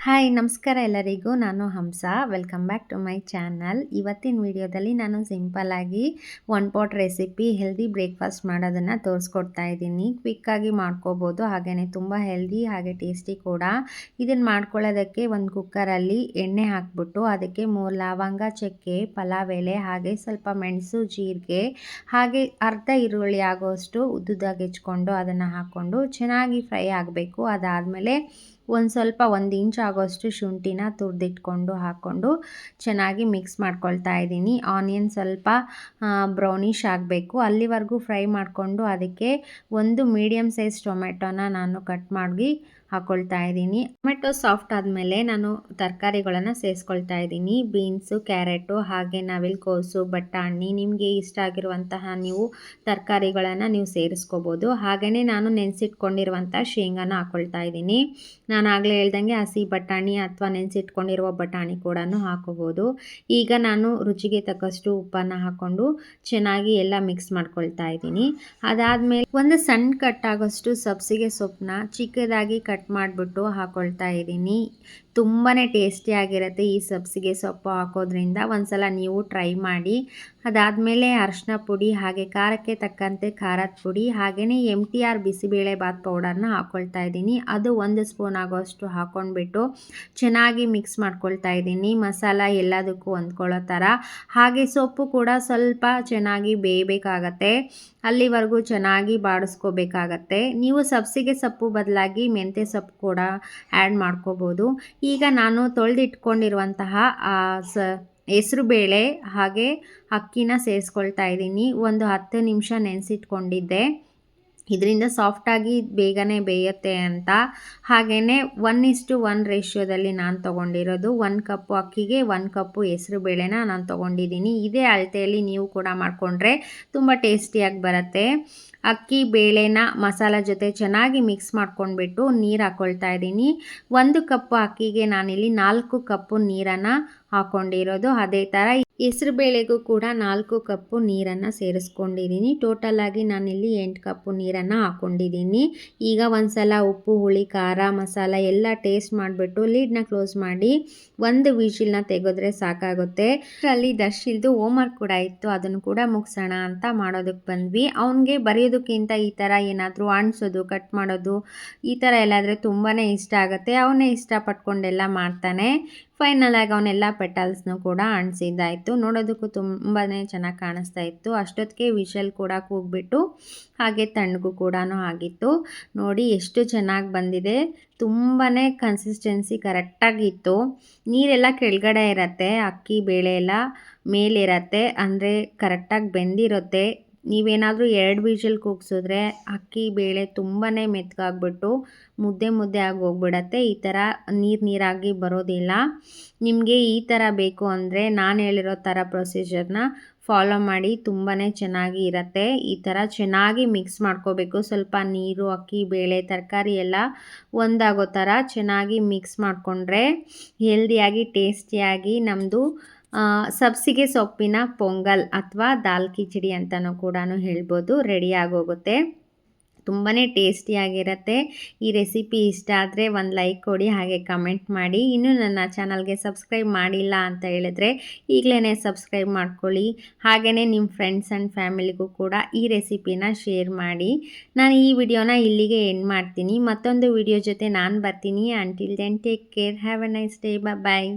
Hi ನಮಸ್ಕಾರ ಎಲ್ಲರಿಗೂ. ನಾನು Hamsa. Welcome back to my channel. ಇವತ್ತಿನ ವಿಡಿಯೋದಲ್ಲಿ ನಾನು ಸಿಂಪಲ್ಲಾಗಿ one pot recipe healthy breakfast ಮಾಡೋದನ್ನು ತೋರಿಸ್ಕೊಡ್ತಾ ಇದ್ದೀನಿ. ಕ್ವಿಕ್ಕಾಗಿ ಮಾಡ್ಕೋಬೋದು, ಹಾಗೆಯೇ ತುಂಬ ಹೆಲ್ದಿ ಹಾಗೆ ಟೇಸ್ಟಿ ಕೂಡ. ಇದನ್ನು ಮಾಡ್ಕೊಳ್ಳೋದಕ್ಕೆ ಒಂದು ಕುಕ್ಕರಲ್ಲಿ ಎಣ್ಣೆ ಹಾಕ್ಬಿಟ್ಟು ಅದಕ್ಕೆ 3 ಲವಂಗ, ಚಕ್ಕೆ, ಪಲಾವ್ ಎಲೆ, ಹಾಗೆ ಸ್ವಲ್ಪ ಮೆಣಸು, ಜೀರಿಗೆ, ಹಾಗೆ ಅರ್ಧ ಈರುಳ್ಳಿ ಆಗೋಷ್ಟು ಉದ್ದುದಾಗಿ ಹೆಚ್ಕೊಂಡು ಅದನ್ನು ಹಾಕ್ಕೊಂಡು ಚೆನ್ನಾಗಿ ಫ್ರೈ ಆಗಬೇಕು. ಅದಾದಮೇಲೆ ಒಂದು ಇಂಚ್ ಆಗೋಷ್ಟು ಶುಂಠಿನ ತುರಿದಿಟ್ಕೊಂಡು ಹಾಕ್ಕೊಂಡು ಚೆನ್ನಾಗಿ ಮಿಕ್ಸ್ ಮಾಡ್ಕೊಳ್ತಾ ಇದ್ದೀನಿ. ಆನಿಯನ್ ಸ್ವಲ್ಪ ಬ್ರೌನಿಷ್ ಆಗಬೇಕು, ಅಲ್ಲಿವರೆಗೂ ಫ್ರೈ ಮಾಡಿಕೊಂಡು ಅದಕ್ಕೆ ಒಂದು ಮೀಡಿಯಮ್ ಸೈಜ್ ಟೊಮೆಟೊನ ನಾನು ಕಟ್ ಮಾಡಿ ಹಾಕ್ಕೊಳ್ತಾ ಇದ್ದೀನಿ. ಟೊಮೆಟೊ ಸಾಫ್ಟ್ ಆದಮೇಲೆ ನಾನು ತರಕಾರಿಗಳನ್ನು ಸೇರಿಸ್ಕೊಳ್ತಾ ಇದ್ದೀನಿ. ಬೀನ್ಸು, ಕ್ಯಾರೆಟು, ಹಾಗೆ ನವಿಲುಕೋಸು, ಬಟಾಣಿ, ನಿಮಗೆ ಇಷ್ಟ ಆಗಿರುವಂತಹ ನೀವು ತರಕಾರಿಗಳನ್ನು ನೀವು ಸೇರಿಸ್ಕೋಬೋದು. ಹಾಗೆಯೇ ನಾನು ನೆನೆಸಿಟ್ಕೊಂಡಿರುವಂಥ ಶೇಂಗಾನ ಹಾಕ್ಕೊಳ್ತಾ ಇದ್ದೀನಿ. ನಾನು ಆಗಲೇ ಹೇಳ್ದಂಗೆ ಹಸಿ ಬಟಾಣಿ ಅಥವಾ ನೆನೆಸಿಟ್ಕೊಂಡಿರುವ ಬಟಾಣಿ ಕೂಡ ಹಾಕೋಬೋದು. ಈಗ ನಾನು ರುಚಿಗೆ ತಕ್ಕಷ್ಟು ಉಪ್ಪನ್ನು ಹಾಕ್ಕೊಂಡು ಚೆನ್ನಾಗಿ ಎಲ್ಲ ಮಿಕ್ಸ್ ಮಾಡ್ಕೊಳ್ತಾ ಇದ್ದೀನಿ. ಅದಾದಮೇಲೆ ಒಂದು ಸಣ್ಣ ಕಟ್ ಆಗೋಷ್ಟು ಸಬ್ಸಿಗೆ ಸೊಪ್ಪನ್ನ ಚಿಕ್ಕದಾಗಿ ಕಟ್ ಮಾಡಿಬಿಟ್ಟು ಹಾಕ್ಕೊಳ್ತಾ ಇದ್ದೀನಿ. ತುಂಬಾ ಟೇಸ್ಟಿಯಾಗಿರುತ್ತೆ ಈ ಸಬ್ಸಿಗೆ ಸೊಪ್ಪು ಹಾಕೋದ್ರಿಂದ. ಒಂದ್ಸಲ ನೀವು ಟ್ರೈ ಮಾಡಿ. ಅದಾದಮೇಲೆ ಅರಿಶಿನ ಪುಡಿ, ಹಾಗೆ ಖಾರಕ್ಕೆ ತಕ್ಕಂತೆ ಖಾರದ ಪುಡಿ, ಹಾಗೆಯೇ MTR ಬಿಸಿಬೇಳೆಬಾತ್ ಪೌಡರ್ನ ಹಾಕ್ಕೊಳ್ತಾ ಇದ್ದೀನಿ. ಅದು 1 ಸ್ಪೂನ್ ಆಗೋಷ್ಟು ಹಾಕ್ಕೊಂಡ್ಬಿಟ್ಟು ಚೆನ್ನಾಗಿ ಮಿಕ್ಸ್ ಮಾಡ್ಕೊಳ್ತಾ ಇದ್ದೀನಿ, ಮಸಾಲ ಎಲ್ಲದಕ್ಕೂ ಹೊಂದ್ಕೊಳ್ಳೋ ಥರ. ಹಾಗೆ ಸೊಪ್ಪು ಕೂಡ ಸ್ವಲ್ಪ ಚೆನ್ನಾಗಿ ಬೇಯಬೇಕಾಗತ್ತೆ, ಅಲ್ಲಿವರೆಗೂ ಚೆನ್ನಾಗಿ ಬಾಡಿಸ್ಕೋಬೇಕಾಗತ್ತೆ. ನೀವು ಸಬ್ಸಿಗೆ ಸೊಪ್ಪು ಬದಲಾಗಿ ಮೆಂತ್ಯ ಸೊಪ್ಪು ಕೂಡ ಆ್ಯಡ್ ಮಾಡ್ಕೋಬೋದು. ಈಗ ನಾನು ತೊಳೆದಿಟ್ಕೊಂಡಿರುವಂತಹ ಹೆಸರುಬೇಳೆ ಹಾಗೆ ಅಕ್ಕಿನ ಸೇರಿಸ್ಕೊಳ್ತಾ ಇದ್ದೀನಿ. ಒಂದು 10 ನಿಮಿಷ ನೆನೆಸಿಟ್ಕೊಂಡಿದ್ದೆ, ಇದರಿಂದ ಸಾಫ್ಟಾಗಿ ಬೇಗನೆ ಬೇಯುತ್ತೆ ಅಂತ. ಹಾಗೆಯೇ 1:1 ರೇಷಿಯೋದಲ್ಲಿ ನಾನು ತೊಗೊಂಡಿರೋದು. 1 ಕಪ್ಪು ಅಕ್ಕಿಗೆ 1 ಕಪ್ಪು ಹೆಸರುಬೇಳೆನ ನಾನು ತೊಗೊಂಡಿದ್ದೀನಿ. ಇದೇ ಅಳತೆಯಲ್ಲಿ ನೀವು ಕೂಡ ಮಾಡಿಕೊಂಡ್ರೆ ತುಂಬ ಟೇಸ್ಟಿಯಾಗಿ ಬರುತ್ತೆ. ಅಕ್ಕಿ ಬೇಳೆನ ಮಸಾಲ ಜೊತೆ ಚೆನ್ನಾಗಿ ಮಿಕ್ಸ್ ಮಾಡ್ಕೊಂಡ್ಬಿಟ್ಟು ನೀರು ಹಾಕ್ಕೊಳ್ತಾ ಇದ್ದೀನಿ. 1 ಕಪ್ಪು ಅಕ್ಕಿಗೆ ನಾನಿಲ್ಲಿ 4 ಕಪ್ಪು ನೀರನ್ನು ಹಾಕ್ಕೊಂಡಿರೋದು. ಅದೇ ಥರ ಹೆಸರು ಬೇಳೆಗೂ ಕೂಡ 4 ಕಪ್ಪು ನೀರನ್ನು ಸೇರಿಸ್ಕೊಂಡಿದ್ದೀನಿ. ಟೋಟಲಾಗಿ ನಾನಿಲ್ಲಿ 8 ಕಪ್ಪು ನೀರನ್ನು ಹಾಕ್ಕೊಂಡಿದ್ದೀನಿ. ಈಗ ಒಂದ್ಸಲ ಉಪ್ಪು, ಹುಳಿ, ಖಾರ, ಮಸಾಲ ಎಲ್ಲ ಟೇಸ್ಟ್ ಮಾಡಿಬಿಟ್ಟು ಲೀಡ್ನ ಕ್ಲೋಸ್ ಮಾಡಿ 1 ವಿಷಿಲ್ನ ತೆಗೆದ್ರೆ ಸಾಕಾಗುತ್ತೆ. ಅಲ್ಲಿ ದರ್ಶಿಲ್ದು ಹೋಮ್ವರ್ಕ್ ಕೂಡ ಇತ್ತು, ಅದನ್ನು ಕೂಡ ಮುಗಿಸೋಣ ಅಂತ ಮಾಡೋದಕ್ಕೆ ಬಂದ್ವಿ. ಅವನಿಗೆ ಬರೆಯೋದಕ್ಕಿಂತ ಈ ಥರ ಏನಾದರೂ ಅಂಟಿಸೋದು, ಕಟ್ ಮಾಡೋದು, ಈ ಥರ ಎಲ್ಲಾದರೆ ತುಂಬಾ ಇಷ್ಟ ಆಗುತ್ತೆ. ಅವನೇ ಇಷ್ಟಪಟ್ಕೊಂಡೆಲ್ಲ ಮಾಡ್ತಾನೆ. ಫೈನಲ್ ಆಗಿ ಅವನ್ನೆಲ್ಲ ಪೆಟಲ್ಸ್ನು ಕೂಡ ಅಂಟಿಸಿದ್ದಾಯಿತು. ನೋಡೋದಕ್ಕೂ ತುಂಬಾ ಚೆನ್ನಾಗಿ ಕಾಣಿಸ್ತಾ ಇತ್ತು. ಅಷ್ಟೊತ್ತಿಗೆ ವಿಷಲ್ ಕೂಡ ಕೂಗ್ಬಿಟ್ಟು ಹಾಗೆ ತಣ್ಣಗೂ ಕೂಡ ಆಗಿತ್ತು. ನೋಡಿ ಎಷ್ಟು ಚೆನ್ನಾಗಿ ಬಂದಿದೆ. ತುಂಬಾ ಕನ್ಸಿಸ್ಟೆನ್ಸಿ ಕರೆಕ್ಟಾಗಿತ್ತು. ನೀರೆಲ್ಲ ಕೆಳಗಡೆ ಇರುತ್ತೆ, ಅಕ್ಕಿ ಬೇಳೆ ಎಲ್ಲ ಮೇಲಿರತ್ತೆ, ಅಂದರೆ ಕರೆಕ್ಟಾಗಿ ಬೆಂದಿರುತ್ತೆ. ನೀವೇನಾದರೂ 2 ವಿಷಲ್ ಕೂಗಿಸಿದ್ರೆ ಅಕ್ಕಿ ಬೇಳೆ ತುಂಬಾ ಮೆತ್ತಗಾಗ್ಬಿಟ್ಟು ಮುದ್ದೆ ಆಗಿ ಹೋಗ್ಬಿಡತ್ತೆ. ಈ ಥರ ನೀರಾಗಿ ಬರೋದಿಲ್ಲ. ನಿಮಗೆ ಈ ಥರ ಬೇಕು ಅಂದರೆ ನಾನು ಹೇಳಿರೋ ಥರ ಪ್ರೊಸೀಜರ್ನ ಫಾಲೋ ಮಾಡಿ, ತುಂಬಾ ಚೆನ್ನಾಗಿ ಇರುತ್ತೆ. ಈ ಥರ ಚೆನ್ನಾಗಿ ಮಿಕ್ಸ್ ಮಾಡ್ಕೋಬೇಕು. ಸ್ವಲ್ಪ ನೀರು, ಅಕ್ಕಿ ಬೇಳೆ, ತರಕಾರಿ ಎಲ್ಲ ಒಂದಾಗೋ ಥರ ಚೆನ್ನಾಗಿ ಮಿಕ್ಸ್ ಮಾಡಿಕೊಂಡ್ರೆ ಹೆಲ್ದಿಯಾಗಿ ಟೇಸ್ಟಿಯಾಗಿ ನಮ್ಮದು ಸಬ್ಸಿಗೆ ಸೊಪ್ಪಿನ ಪೊಂಗಲ್ ಅಥವಾ ದಾಲ್ ಕಿಚಡಿ ಅಂತಲೂ ಕೂಡ ಹೇಳ್ಬೋದು, ರೆಡಿ ಆಗೋಗುತ್ತೆ. ತುಂಬಾ ಟೇಸ್ಟಿಯಾಗಿರುತ್ತೆ. ಈ ರೆಸಿಪಿ ಇಷ್ಟ ಆದರೆ ಒಂದು ಲೈಕ್ ಕೊಡಿ, ಹಾಗೆ ಕಮೆಂಟ್ ಮಾಡಿ. ಇನ್ನೂ ನನ್ನ ಚಾನಲ್ಗೆ ಸಬ್ಸ್ಕ್ರೈಬ್ ಮಾಡಿಲ್ಲ ಅಂತ ಹೇಳಿದ್ರೆ ಈಗಲೇ ಸಬ್ಸ್ಕ್ರೈಬ್ ಮಾಡ್ಕೊಳ್ಳಿ. ಹಾಗೆಯೇ ನಿಮ್ಮ ಫ್ರೆಂಡ್ಸ್ ಆ್ಯಂಡ್ ಫ್ಯಾಮಿಲಿಗೂ ಕೂಡ ಈ ರೆಸಿಪಿನ ಶೇರ್ ಮಾಡಿ. ನಾನು ಈ ವಿಡಿಯೋನ ಇಲ್ಲಿಗೆ ಎಂಡ್ ಮಾಡ್ತೀನಿ. ಮತ್ತೊಂದು ವಿಡಿಯೋ ಜೊತೆ ನಾನು ಬರ್ತೀನಿ. Until then take care, have a nice day, bye.